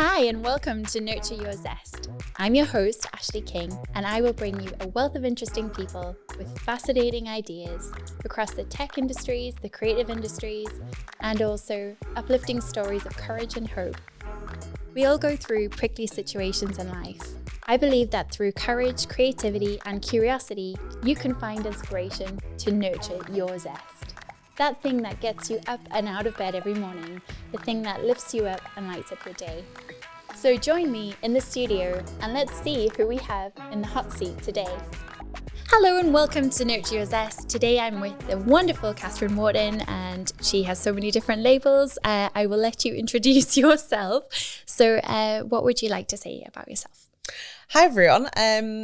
Hi, and welcome to Nurture Your Zest. I'm your host, Ashleigh King, and I will bring you a wealth of interesting people with fascinating ideas across the tech industries, the creative industries, and also uplifting stories of courage and hope. We all go through prickly situations in life. I believe that through courage, creativity, and curiosity, you can find inspiration to nurture your zest. That thing that gets you up and out of bed every morning, the thing that lifts you up and lights up your day. So join me in the studio and let's see who we have in the hot seat today. Hello and welcome to Nurture Your Zest. Today I'm with the wonderful Kathryn Wharton and she has so many different labels. I will let you introduce yourself. So what would you like to say about yourself? Hi everyone,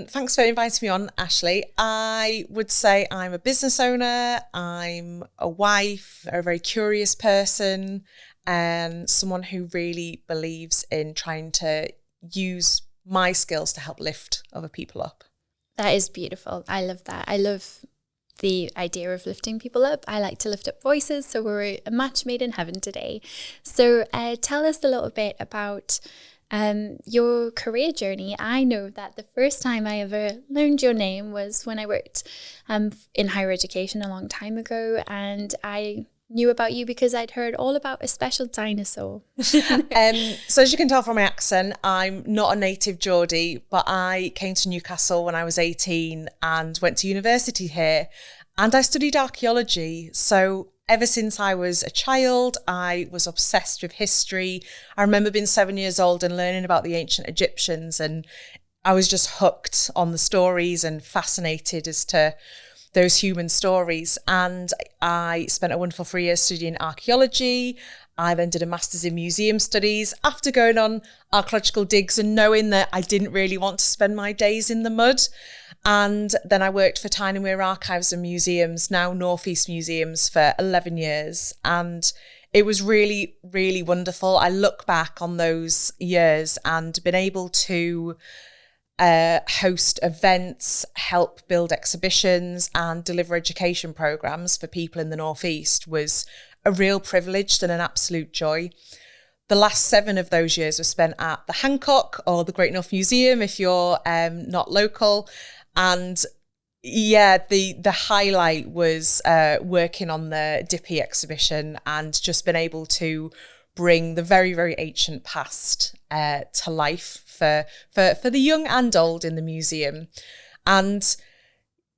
thanks for inviting me on, Ashleigh. I would say I'm a business owner, I'm a wife, a very curious person, and someone who really believes in trying to use my skills to help lift other people up. That is beautiful. I love that. I love the idea of lifting people up. I like to lift up voices, so we're a match made in heaven today. So tell us a little bit about your career journey. I know that the first time I ever learned your name was when I worked in higher education a long time ago, and I knew about you because I'd heard all about a special dinosaur. So as you can tell from my accent, I'm not a native Geordie, but I came to Newcastle when I was 18 and went to university here, and I studied archaeology. So ever since I was a child, I was obsessed with history. I remember being 7 years old and learning about the ancient Egyptians, and I was just hooked on the stories and fascinated as to those human stories. And I spent a wonderful 3 years studying archaeology. I then did a master's in museum studies after going on archaeological digs and knowing that I didn't really want to spend my days in the mud. And then I worked for Tyne Archives and Museums, now North East Museums, for 11 years. And it was really, really wonderful. I look back on those years and been able to host events, help build exhibitions and deliver education programs for people in the North East was a real privilege and an absolute joy. The last 7 of those years were spent at the Hancock or the Great North Museum if you're not local. And yeah, the highlight was working on the Dippy exhibition and just been able to bring the very, very ancient past to life for the young and old in the museum. And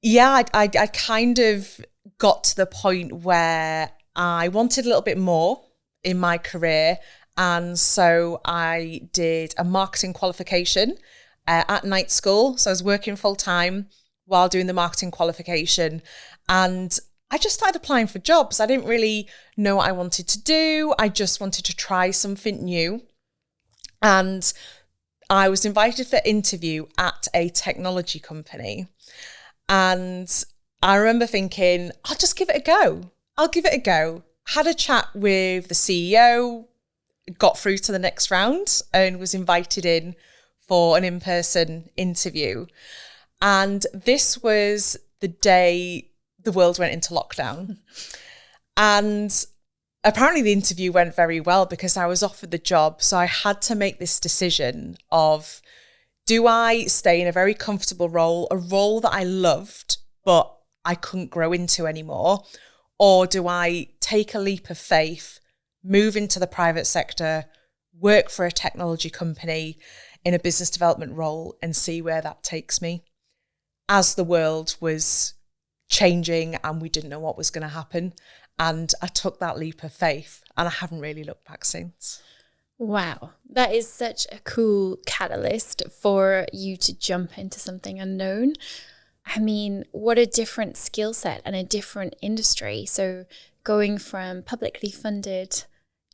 yeah, I kind of got to the point where I wanted a little bit more in my career. And so I did a marketing qualification at night school. So I was working full time while doing the marketing qualification. And I just started applying for jobs. I didn't really know what I wanted to do. I just wanted to try something new. And I was invited for interview at a technology company. And I remember thinking, I'll just give it a go. I'll give it a go. Had a chat with the CEO, got through to the next round and was invited in for an in-person interview. And this was the day the world went into lockdown. And apparently the interview went very well because I was offered the job. So I had to make this decision of, do I stay in a very comfortable role, a role that I loved, but I couldn't grow into anymore? Or do I take a leap of faith, move into the private sector, work for a technology company in a business development role and see where that takes me? As the world was changing and we didn't know what was going to happen. And I took that leap of faith and I haven't really looked back since. Wow, that is such a cool catalyst for you to jump into something unknown. I mean, what a different skill set and a different industry. So going from publicly funded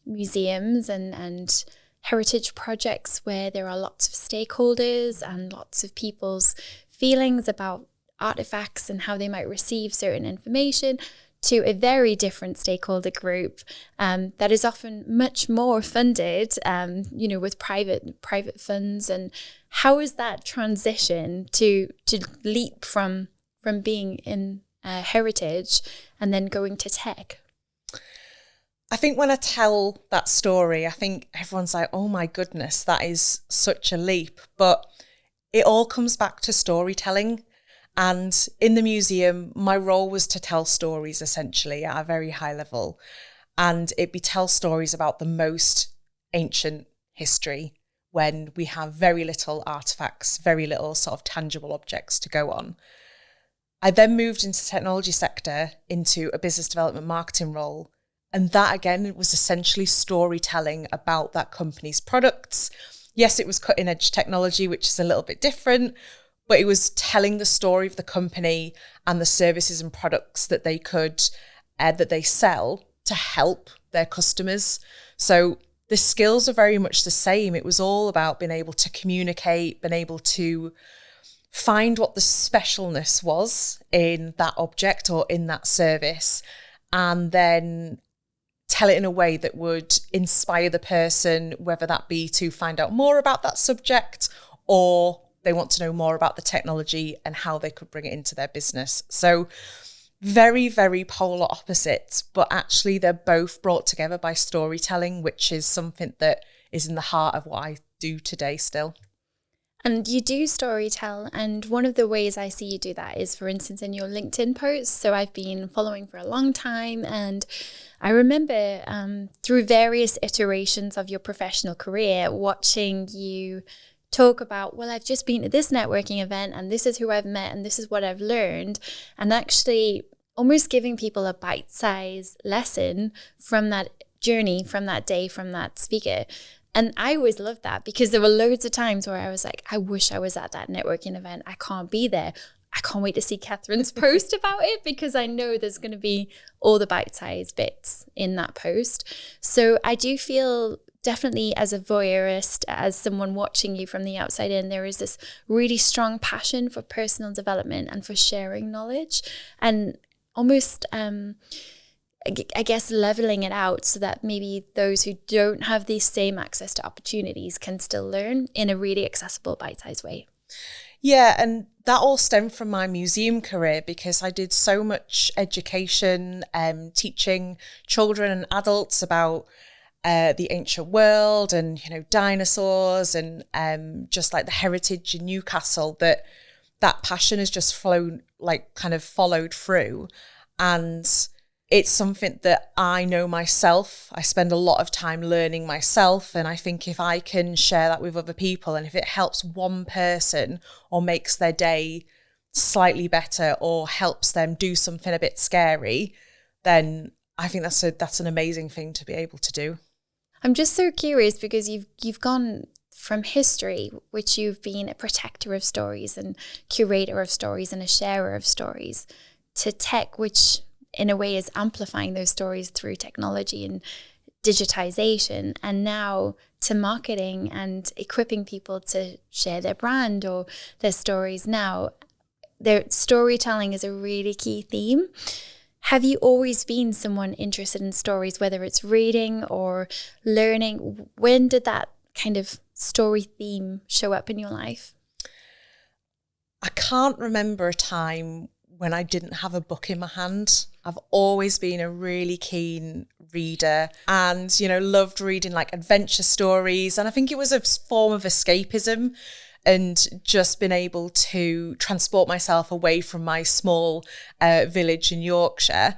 museums and heritage projects where there are lots of stakeholders and lots of people's feelings about artifacts and how they might receive certain information, to a very different stakeholder group that is often much more funded, with private funds. And how is that transition to leap from being in heritage and then going to tech? I think when I tell that story, I think everyone's like, oh my goodness, that is such a leap. But it all comes back to storytelling. And in the museum, my role was to tell stories essentially at a very high level. And it'd be tell stories about the most ancient history when we have very little artifacts, very little sort of tangible objects to go on. I then moved into the technology sector, into a business development marketing role. And that, again, was essentially storytelling about that company's products. Yes, it was cutting edge technology, which is a little bit different, but it was telling the story of the company and the services and products that they that they sell to help their customers. So the skills are very much the same. It was all about being able to communicate, being able to find what the specialness was in that object or in that service, and then tell it in a way that would inspire the person, whether that be to find out more about that subject or they want to know more about the technology and how they could bring it into their business. So very, very polar opposites, but actually they're both brought together by storytelling, which is something that is in the heart of what I do today still. And you do storytell, and one of the ways I see you do that is, for instance, in your LinkedIn posts. So I've been following for a long time, and I remember through various iterations of your professional career, watching you talk about, well, I've just been to this networking event and this is who I've met and this is what I've learned, and actually almost giving people a bite-sized lesson from that journey, from that day, from that speaker. And I always loved that, because there were loads of times where I was like, I wish I was at that networking event. I can't be there. I can't wait to see Kathryn's post about it, because I know there's going to be all the bite-sized bits in that post. So I do feel definitely, as a voyeurist, as someone watching you from the outside in, there is this really strong passion for personal development and for sharing knowledge, and almost I guess leveling it out so that maybe those who don't have the same access to opportunities can still learn in a really accessible, bite-sized way. Yeah, and that all stemmed from my museum career, because I did so much education, teaching children and adults about the ancient world and, dinosaurs and just like the heritage in Newcastle, that passion has just followed through. And it's something that I know myself. I spend a lot of time learning myself. And I think if I can share that with other people, and if it helps one person or makes their day slightly better or helps them do something a bit scary, then I think that's an amazing thing to be able to do. I'm just so curious, because you've gone from history, which you've been a protector of stories and curator of stories and a sharer of stories, to tech, which in a way is amplifying those stories through technology and digitization, and now to marketing and equipping people to share their brand or their stories. Now, their storytelling is a really key theme. Have you always been someone interested in stories, whether it's reading or learning? When did that kind of story theme show up in your life? I can't remember a time when I didn't have a book in my hand. I've always been a really keen reader and, loved reading like adventure stories. And I think it was a form of escapism and just been able to transport myself away from my small village in Yorkshire.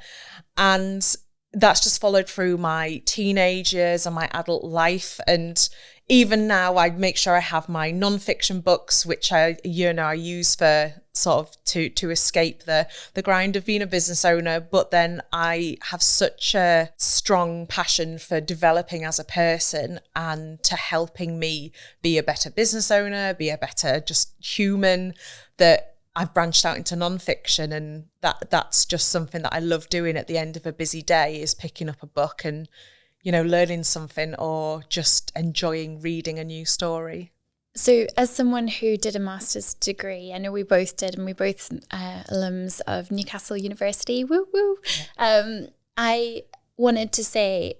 And that's just followed through my teenage years and my adult life. And even now, I make sure I have my non-fiction books, which I use for sort of to escape the grind of being a business owner. But then I have such a strong passion for developing as a person and to helping me be a better business owner, be a better just human, that I've branched out into non-fiction. And that's just something that I love doing at the end of a busy day, is picking up a book and learning something or just enjoying reading a new story. So as someone who did a master's degree, I know we both did, and we're both alums of Newcastle University, woo woo. Yeah. I wanted to say,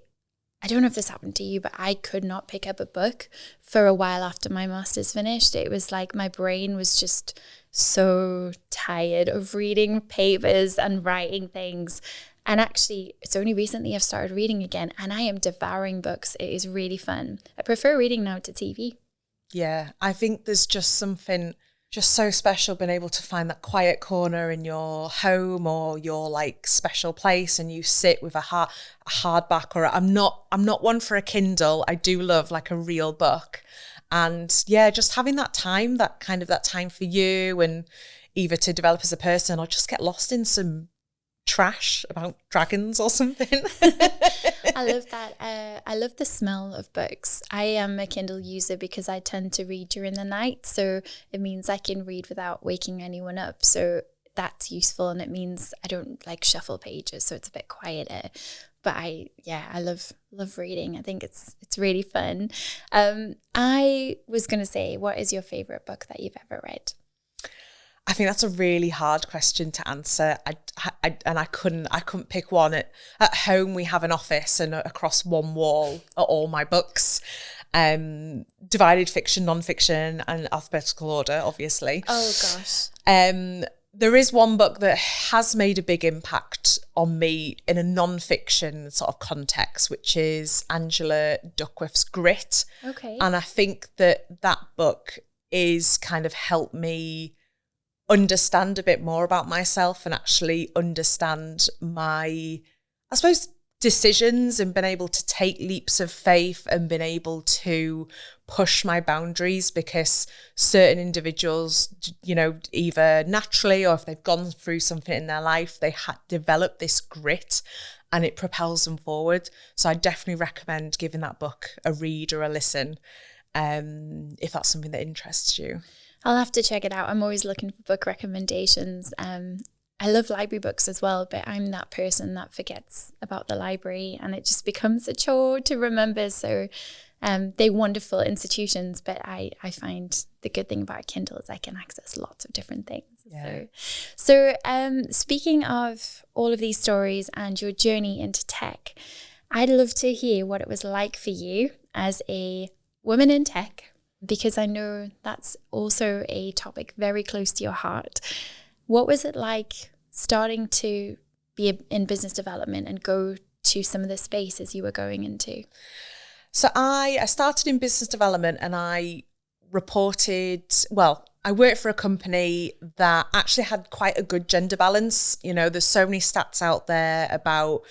I don't know if this happened to you, but I could not pick up a book for a while after my master's finished. It was like my brain was just so tired of reading papers and writing things. And actually, it's only recently I've started reading again, and I am devouring books. It is really fun. I prefer reading now to TV. Yeah, I think there's just something just so special being able to find that quiet corner in your home or your like special place, and you sit with a hardback, or I'm not one for a Kindle. I do love like a real book. And yeah, just having that time for you, and either to develop as a person or just get lost in some trash about dragons or something. I love that. I love the smell of books. I am a Kindle user because I tend to read during the night. So it means I can read without waking anyone up. So that's useful. And it means I don't like shuffle pages. So it's a bit quieter. But I love reading. I think it's really fun. I was going to say, what is your favorite book that you've ever read? I think that's a really hard question to answer. I couldn't pick one. At home, we have an office, and across one wall are all my books, divided fiction, non-fiction, and alphabetical order, obviously. Oh gosh. There is one book that has made a big impact on me in a non-fiction sort of context, which is Angela Duckworth's Grit. Okay. And I think that book is kind of helped me understand a bit more about myself and actually understand my, I suppose, decisions, and been able to take leaps of faith and been able to push my boundaries, because certain individuals, you know, either naturally or if they've gone through something in their life, they develop this grit and it propels them forward. So I definitely recommend giving that book a read or a listen, if that's something that interests you. I'll have to check it out. I'm always looking for book recommendations. I love library books as well, but I'm that person that forgets about the library, and it just becomes a chore to remember. So they're wonderful institutions, but I find the good thing about Kindle is I can access lots of different things. Yeah. So speaking of all of these stories and your journey into tech, I'd love to hear what it was like for you as a woman in tech, because I know that's also a topic very close to your heart. What was it like starting to be in business development and go to some of the spaces you were going into? So I started in business development, and I worked for a company that actually had quite a good gender balance. You know, there's so many stats out there about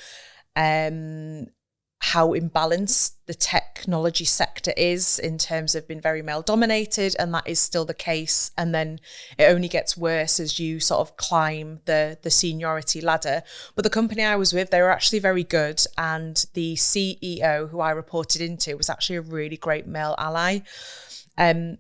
how imbalanced the technology sector is in terms of being very male dominated, and that is still the case. And then it only gets worse as you sort of climb the seniority ladder. But the company I was with, they were actually very good, and the CEO who I reported into was actually a really great male ally. But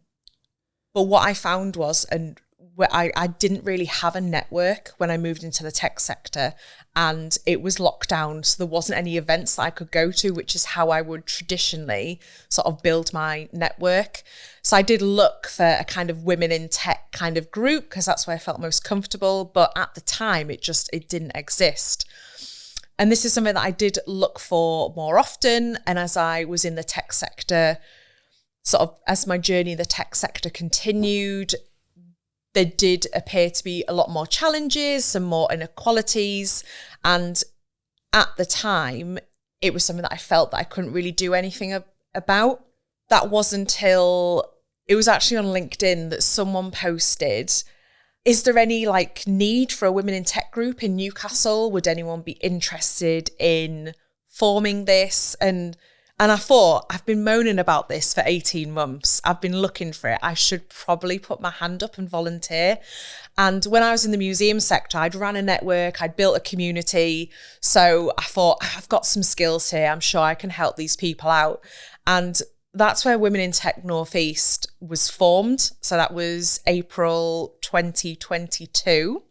what I found was, I didn't really have a network when I moved into the tech sector, and it was locked down. So there wasn't any events that I could go to, which is how I would traditionally sort of build my network. So I did look for a kind of women in tech kind of group, because that's where I felt most comfortable. But at the time, it didn't exist. And this is something that I did look for more often. And as I was in the tech sector, sort of as my journey in the tech sector continued, there did appear to be a lot more challenges, some more inequalities. And at the time, it was something that I felt that I couldn't really do anything about. That wasn't until it was actually on LinkedIn that someone posted, is there any like need for a women in tech group in Newcastle? Would anyone be interested in forming this? And I thought, I've been moaning about this for 18 months. I've been looking for it. I should probably put my hand up and volunteer. And when I was in the museum sector, I'd ran a network, I'd built a community. So I thought, I've got some skills here. I'm sure I can help these people out. And that's where Women in Tech Northeast was formed. So that was April 2022.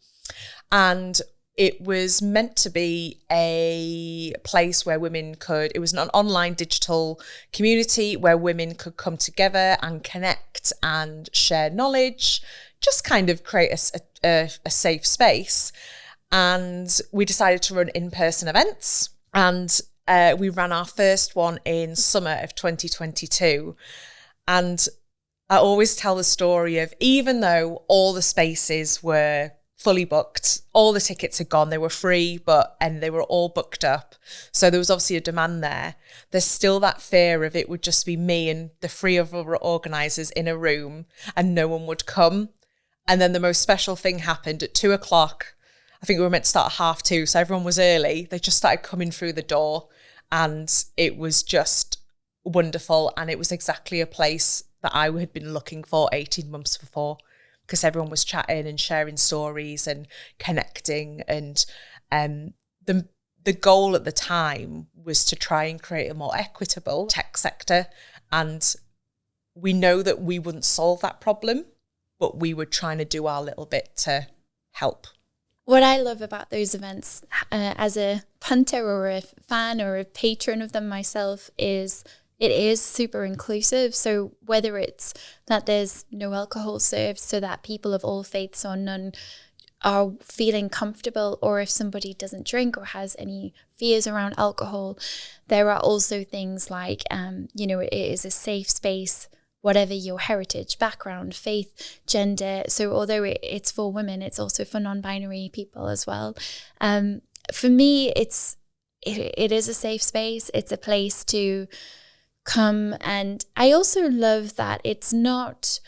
And it was meant to be a place where women it was an online digital community where women could come together and connect and share knowledge, just kind of create a safe space. And we decided to run in-person events, and we ran our first one in summer of 2022. And I always tell the story of, even though all the spaces were fully booked. All the tickets had gone. They were free, and they were all booked up. So there was obviously a demand there. There's still that fear of it would just be me and the 3 other organisers in a room and no one would come. And then the most special thing happened at 2:00. I think we were meant to start at 2:30, so everyone was early. They just started coming through the door and it was just wonderful. And it was exactly a place that I had been looking for 18 months before, because everyone was chatting and sharing stories and connecting. And the goal at the time was to try and create a more equitable tech sector. And we know that we wouldn't solve that problem, but we were trying to do our little bit to help. What I love about those events, as a punter or a fan or a patron of them myself, is it is super inclusive. So whether it's that there's no alcohol served so that people of all faiths or none are feeling comfortable, or if somebody doesn't drink or has any fears around alcohol, there are also things like, it is a safe space, whatever your heritage, background, faith, gender. So although it's for women, it's also for non-binary people as well. For me, it is a safe space. It's a place to come. And I also love that it's not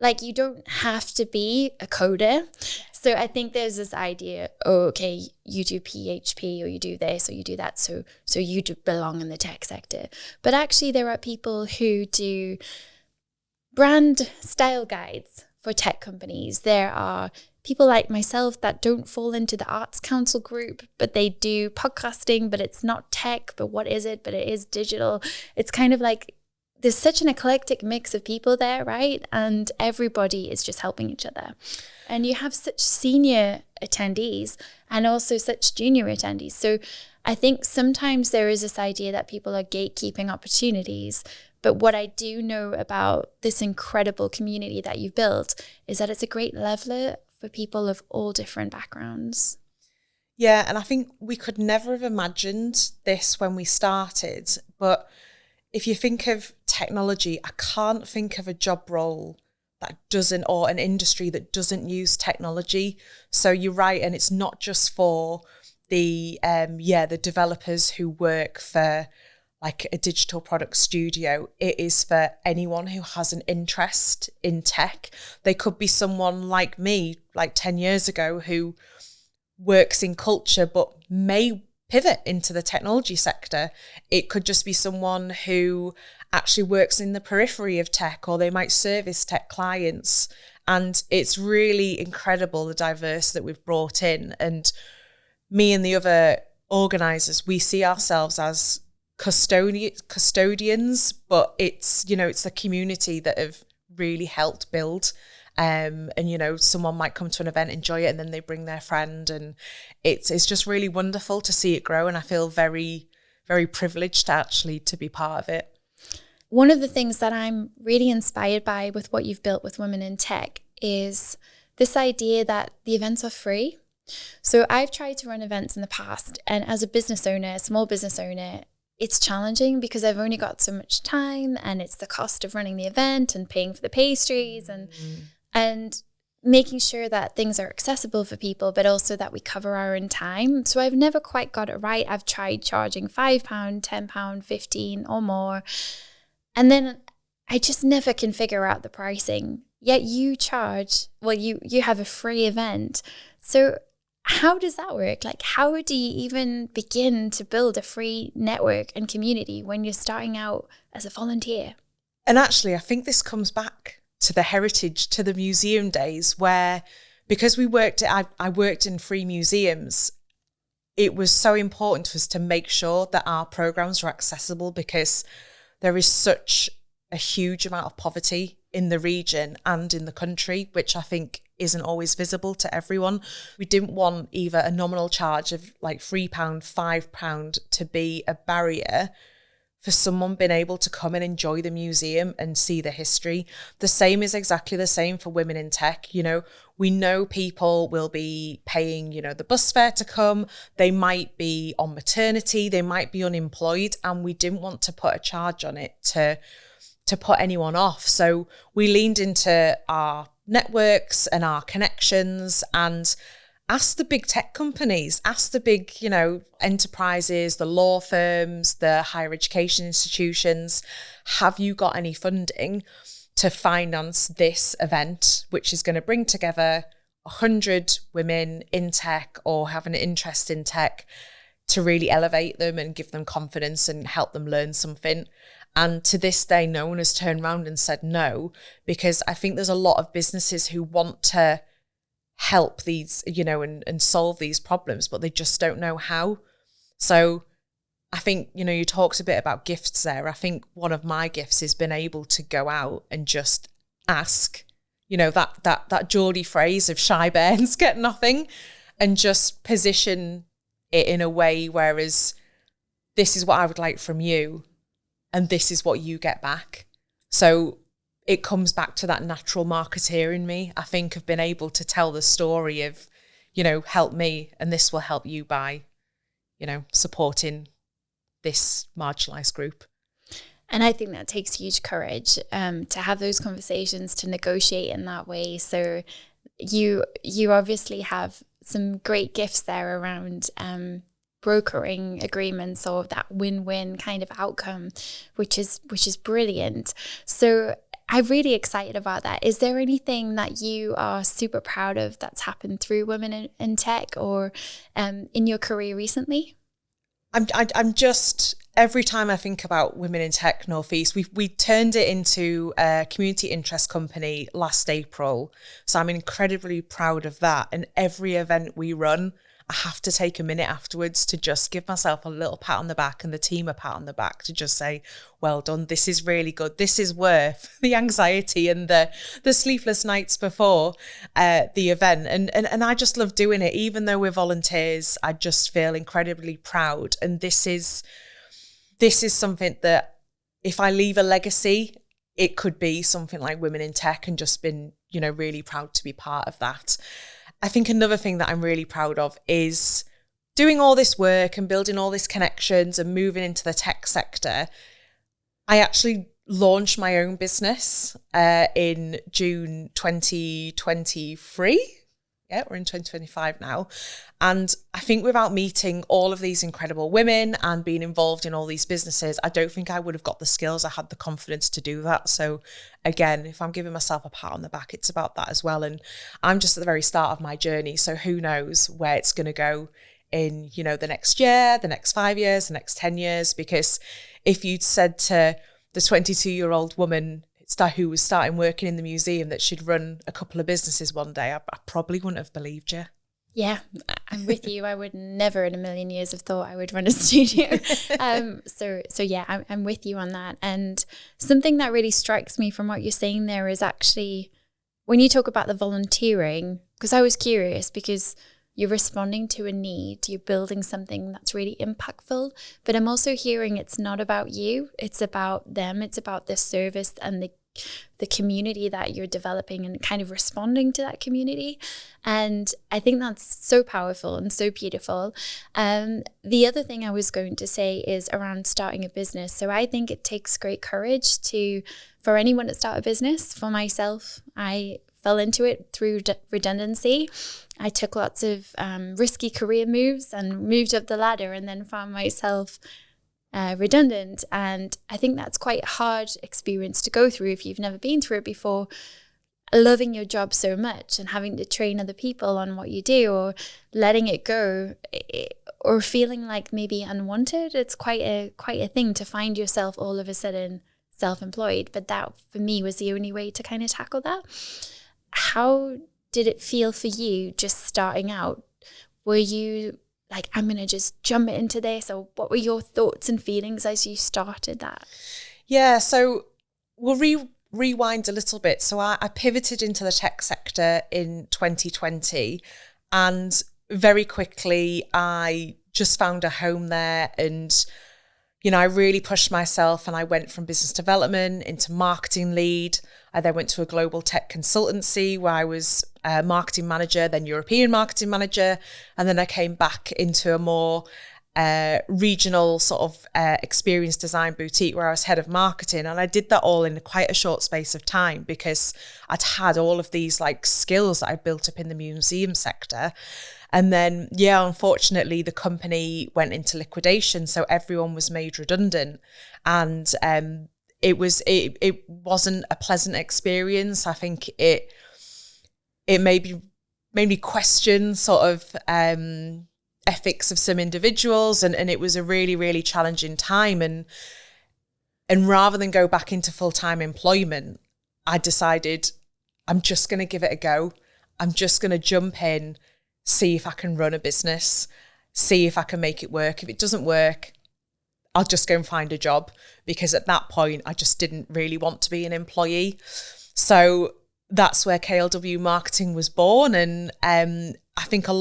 like you don't have to be a coder. So I think there's this idea, okay, you do PHP or you do this or you do that, so you do belong in the tech sector. But actually there are people who do brand style guides for tech companies. There are people like myself that don't fall into the Arts Council group, but they do podcasting, but it's not tech, but what is it? But it is digital. It's kind of like there's such an eclectic mix of people there, right? And everybody is just helping each other. And you have such senior attendees and also such junior attendees. So I think sometimes there is this idea that people are gatekeeping opportunities. But what I do know about this incredible community that you've built is that it's a great leveler for people of all different backgrounds. Yeah, and I think we could never have imagined this when we started. But if you think of technology, I can't think of a job role that doesn't, or an industry that doesn't use technology. So you're right, and it's not just for the developers who work for like a digital product studio. It is for anyone who has an interest in tech. They could be someone like me, like 10 years ago, who works in culture but may pivot into the technology sector. It could just be someone who actually works in the periphery of tech, or they might service tech clients. And it's really incredible, the diverse that we've brought in. And me and the other organisers, we see ourselves as custodians, but it's the community that have really helped build. And someone might come to an event, enjoy it, and then they bring their friend, and it's just really wonderful to see it grow. And I feel very, very privileged actually to be part of it. One of the things that I'm really inspired by with what you've built with Women in Tech is this idea that the events are free. So I've tried to run events in the past, and as a business owner, a small business owner, it's challenging because I've only got so much time, and it's the cost of running the event and paying for the pastries and making sure that things are accessible for people, but also that we cover our own time. So I've never quite got it right. I've tried charging £5, £10, 15 or more. And then I just never can figure out the pricing. Yet you charge, you have a free event. So how does that work? Like, how do you even begin to build a free network and community when you're starting out as a volunteer? And actually, I think this comes back to the heritage, to the museum days, where because I worked in free museums, it was so important to us to make sure that our programs were accessible, because there is such a huge amount of poverty in the region and in the country, which I think isn't always visible to everyone. We didn't want either a nominal charge of like £3, £5 to be a barrier for someone being able to come and enjoy the museum and see the history. The same is exactly the same for Women in Tech. We know people will be paying, the bus fare to come. They might be on maternity, they might be unemployed, and we didn't want to put a charge on it to put anyone off. So we leaned into our networks and our connections and ask the big tech companies, ask the big, enterprises, the law firms, the higher education institutions, have you got any funding to finance this event, which is going to bring together 100 women in tech or have an interest in tech to really elevate them and give them confidence and help them learn something. And to this day, no one has turned around and said no, because I think there's a lot of businesses who want to help these, and solve these problems, but they just don't know how. So I think, you talked a bit about gifts there. I think one of my gifts is being able to go out and just ask, that Geordie phrase of shy bairns get nothing, and just position it in a way whereas this is what I would like from you and this is what you get back. So it comes back to that natural marketeer in me, I think, of being able to tell the story of, help me and this will help you by, supporting this marginalised group. And I think that takes huge courage to have those conversations, to negotiate in that way. So you obviously have some great gifts there around brokering agreements or that win-win kind of outcome, which is brilliant. So I'm really excited about that. Is there anything that you are super proud of that's happened through women in tech or in your career recently? I'm just, every time I think about Women in Tech North East, we turned it into a community interest company last April. So I'm incredibly proud of that. And every event we run, I have to take a minute afterwards to just give myself a little pat on the back and the team a pat on the back to just say, well done, this is really good. This is worth the anxiety and the sleepless nights before the event. And I just love doing it. Even though we're volunteers, I just feel incredibly proud. And this is something that if I leave a legacy, it could be something like Women in Tech, and just been, really proud to be part of that. I think another thing that I'm really proud of is doing all this work and building all these connections and moving into the tech sector. I actually launched my own business in June 2023. Yeah, we're in 2025 now. And I think without meeting all of these incredible women and being involved in all these businesses, I don't think I would have got the skills. I had the confidence to do that. So again, if I'm giving myself a pat on the back, it's about that as well. And I'm just at the very start of my journey. So who knows where it's going to go in, the next year, the next 5 years, the next 10 years. Because if you'd said to the 22-year-old woman who was starting working in the museum that she'd run a couple of businesses one day, I probably wouldn't have believed you. Yeah, I'm with you. I would never in a million years have thought I would run a studio. So yeah, I'm with you on that. And something that really strikes me from what you're saying there is actually when you talk about the volunteering, because I was curious, because you're responding to a need, you're building something that's really impactful, but I'm also hearing it's not about you, it's about them, it's about the service and the community that you're developing and kind of responding to that community. And I think that's so powerful and so beautiful. The other thing I was going to say is around starting a business. So I think it takes great courage for anyone to start a business. For myself, I fell into it through redundancy. I took lots of risky career moves and moved up the ladder and then found myself redundant. And I think that's quite a hard experience to go through if you've never been through it before, loving your job so much and having to train other people on what you do or letting it go or feeling like maybe unwanted. It's quite a thing to find yourself all of a sudden self-employed. But that for me was the only way to kind of tackle that. How did it feel for you just starting out? Were you like, I'm going to just jump into this? Or what were your thoughts and feelings as you started that? Yeah, so we'll rewind a little bit. So I pivoted into the tech sector in 2020 and very quickly I just found a home there and, I really pushed myself and I went from business development into marketing lead. I then went to a global tech consultancy where I was a marketing manager, then European marketing manager. And then I came back into a more regional sort of experience design boutique where I was head of marketing. And I did that all in quite a short space of time because I'd had all of these like skills that I built up in the museum sector. And then, yeah, unfortunately, the company went into liquidation. So everyone was made redundant. And it wasn't a pleasant experience. I think it made me question sort of ethics of some individuals, and it was a really, really challenging time. And rather than go back into full-time employment, I decided I'm just going to give it a go. I'm just going to jump in, see if I can run a business, see if I can make it work. If it doesn't work, I'll just go and find a job, because at that point I just didn't really want to be an employee. So that's where KLW Marketing was born. And I think I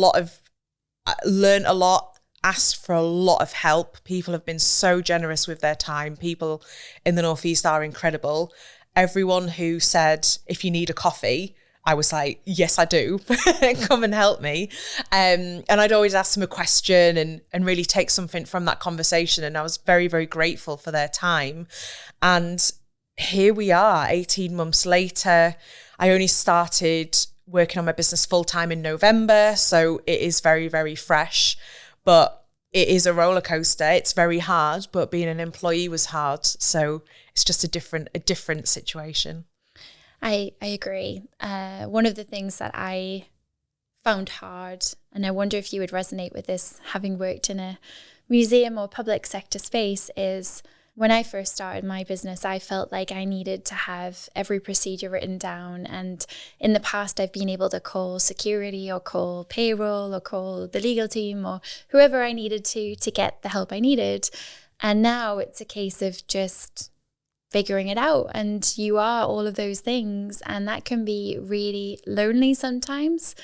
learned a lot, asked for a lot of help. People have been so generous with their time. People in the Northeast are incredible. Everyone who said, if you need a coffee, I was like, yes, I do. Come and help me. And I'd always ask them a question and really take something from that conversation. And I was very, very grateful for their time. And here we are, 18 months later. I only started working on my business full-time in November, so it is very, very fresh. But it is a roller coaster. It's very hard, but being an employee was hard. So it's just a different situation. I agree. One of the things that I found hard, and I wonder if you would resonate with this, having worked in a museum or public sector space, is when I first started my business, I felt like I needed to have every procedure written down. And in the past, I've been able to call security or call payroll or call the legal team or whoever I needed to get the help I needed. And now it's a case of just figuring it out. And you are all of those things. And that can be really lonely sometimes,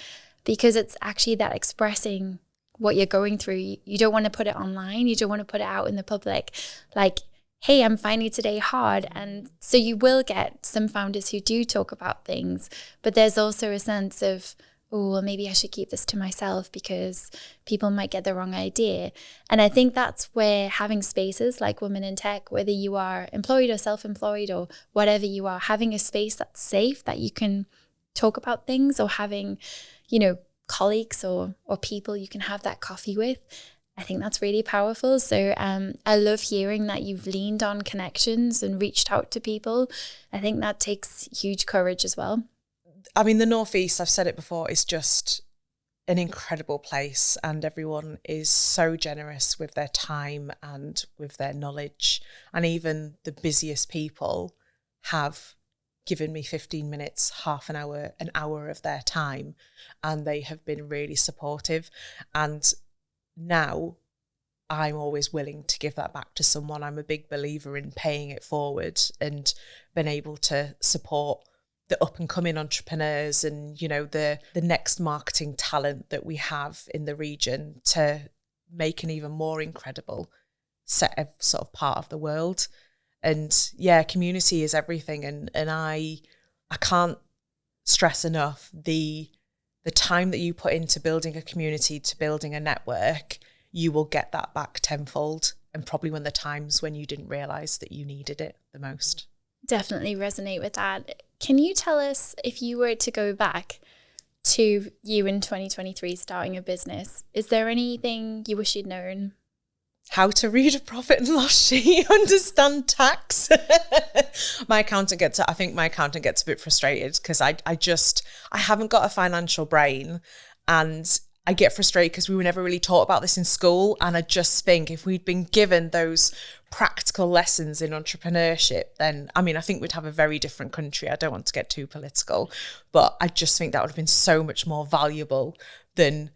because it's actually that expressing what you're going through. You don't want to put it online. You don't want to put it out in the public. Like, hey, I'm finding today hard. And so you will get some founders who do talk about things, but there's also a sense of, oh, well, maybe I should keep this to myself because people might get the wrong idea. And I think that's where having spaces like Women in Tech, whether you are employed or self-employed or whatever you are, having a space that's safe, that you can talk about things, or having, colleagues or people you can have that coffee with, I think that's really powerful. So I love hearing that you've leaned on connections and reached out to people. I think that takes huge courage as well. I mean, the Northeast, I've said it before, is just an incredible place, and everyone is so generous with their time and with their knowledge. And even the busiest people have given me 15 minutes, half an hour of their time, and they have been really supportive. And now I'm always willing to give that back to someone. I'm a big believer in paying it forward and being able to support the up and coming entrepreneurs and, the next marketing talent that we have in the region to make an even more incredible set of sort of part of the world. And yeah, community is everything. And I can't stress enough the time that you put into building a community, to building a network. You will get that back tenfold, and probably when the times when you didn't realise that you needed it the most. Definitely resonate with that. Can you tell us, if you were to go back to you in 2023 starting a business, is there anything you wish you'd known? How to read a profit and loss sheet, understand tax. I think my accountant gets a bit frustrated because I haven't got a financial brain, and I get frustrated because we were never really taught about this in school. And I just think if we'd been given those practical lessons in entrepreneurship, then, I think we'd have a very different country. I don't want to get too political, but I just think that would have been so much more valuable than,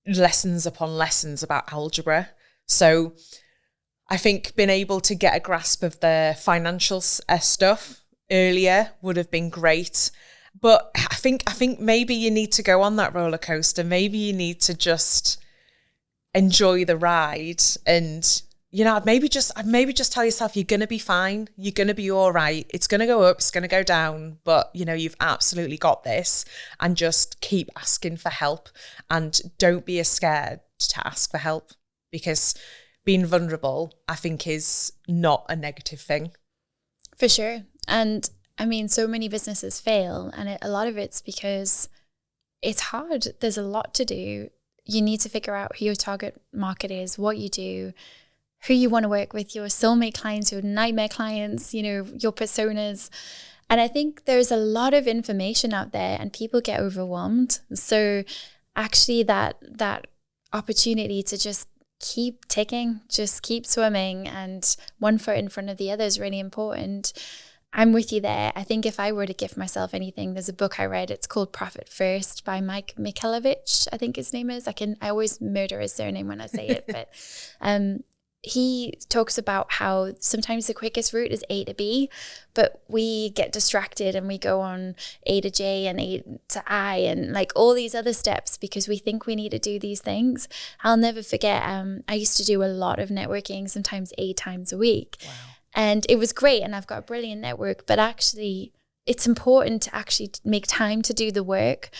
lessons upon lessons about algebra. So I think being able to get a grasp of the financial stuff earlier would have been great. But I think maybe you need to go on that roller coaster. Maybe you need to just enjoy the ride, and I'd maybe just tell yourself you're gonna be fine. You're gonna be all right. It's gonna go up. It's gonna go down. But you've absolutely got this. And just keep asking for help, and don't be scared to ask for help. because being vulnerable, I think, is not a negative thing. For sure. And I mean, so many businesses fail, and a lot of it's because it's hard. There's a lot to do. You need to figure out who your target market is, what you do, who you want to work with, your soulmate clients, your nightmare clients, you know, your personas. And I think there's a lot of information out there and people get overwhelmed. So actually that opportunity to just keep ticking, just keep swimming, and one foot in front of the other is really important. I'm with you there. I think if I were to gift myself anything, there's a book I read. It's called Profit First by Mike Michalowicz, I think his name is. I always murder his surname when I say it, but he talks about how sometimes the quickest route is A to B, but we get distracted and we go on A to J and A to I and like all these other steps because we think we need to do these things. I'll never forget, I used to do a lot of networking, sometimes 8 times a week. Wow. And it was great, and I've got a brilliant network, but actually it's important to actually make time to do the work.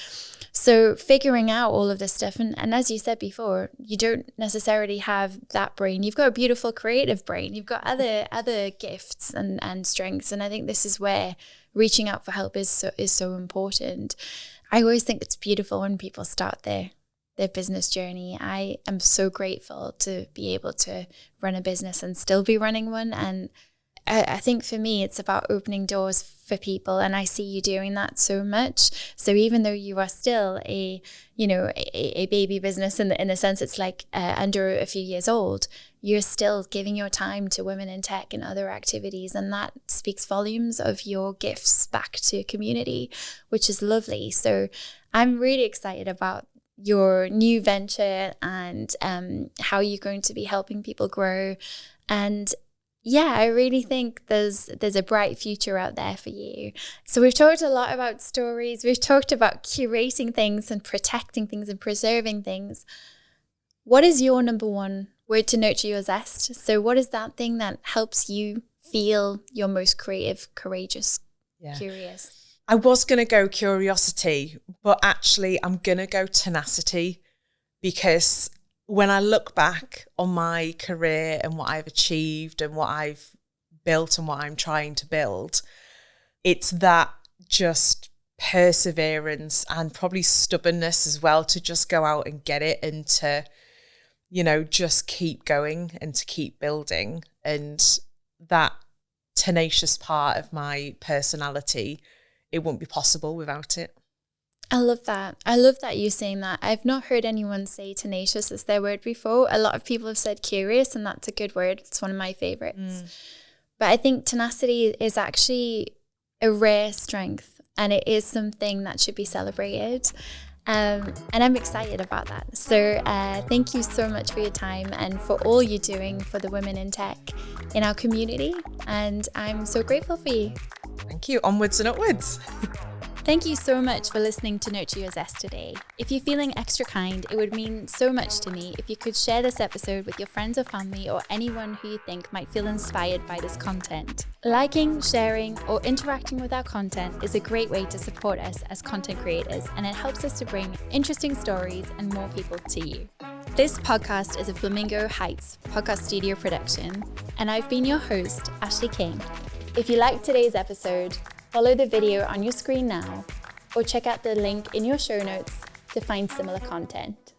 So figuring out all of this stuff, and as you said before, you don't necessarily have that brain. You've got a beautiful creative brain. You've got other gifts and strengths. And I think this is where reaching out for help is so important. I always think it's beautiful when people start their business journey. I am so grateful to be able to run a business and still be running one. And I think for me, it's about opening doors for people, and I see you doing that so much. So even though you are still a baby business in the sense it's like under a few years old, you're still giving your time to women in tech and other activities, and that speaks volumes of your gifts back to community, which is lovely. So I'm really excited about your new venture and how you're going to be helping people grow. And yeah, I really think there's a bright future out there for you. So we've talked a lot about stories. We've talked about curating things and protecting things and preserving things. What is your number one word to nurture your zest? So what is that thing that helps you feel your most creative, courageous, curious? I was going to go curiosity, but actually I'm going to go tenacity, because when I look back on my career and what I've achieved and what I've built and what I'm trying to build, it's that just perseverance and probably stubbornness as well to just go out and get it and to, just keep going and to keep building. And that tenacious part of my personality, it wouldn't be possible without it. I love that. I love that you're saying that. I've not heard anyone say tenacious as their word before. A lot of people have said curious, and that's a good word. It's one of my favorites. But I think tenacity is actually a rare strength, and it is something that should be celebrated. And I'm excited about that. So thank you so much for your time and for all you're doing for the women in tech in our community. And I'm so grateful for you. Thank you. Onwards and upwards. Thank you so much for listening to Nurture Your Zest today. If you're feeling extra kind, it would mean so much to me if you could share this episode with your friends or family or anyone who you think might feel inspired by this content. Liking, sharing, or interacting with our content is a great way to support us as content creators, and it helps us to bring interesting stories and more people to you. This podcast is a Flamingo Heights podcast studio production, and I've been your host, Ashleigh King. If you liked today's episode, follow the video on your screen now, or check out the link in your show notes to find similar content.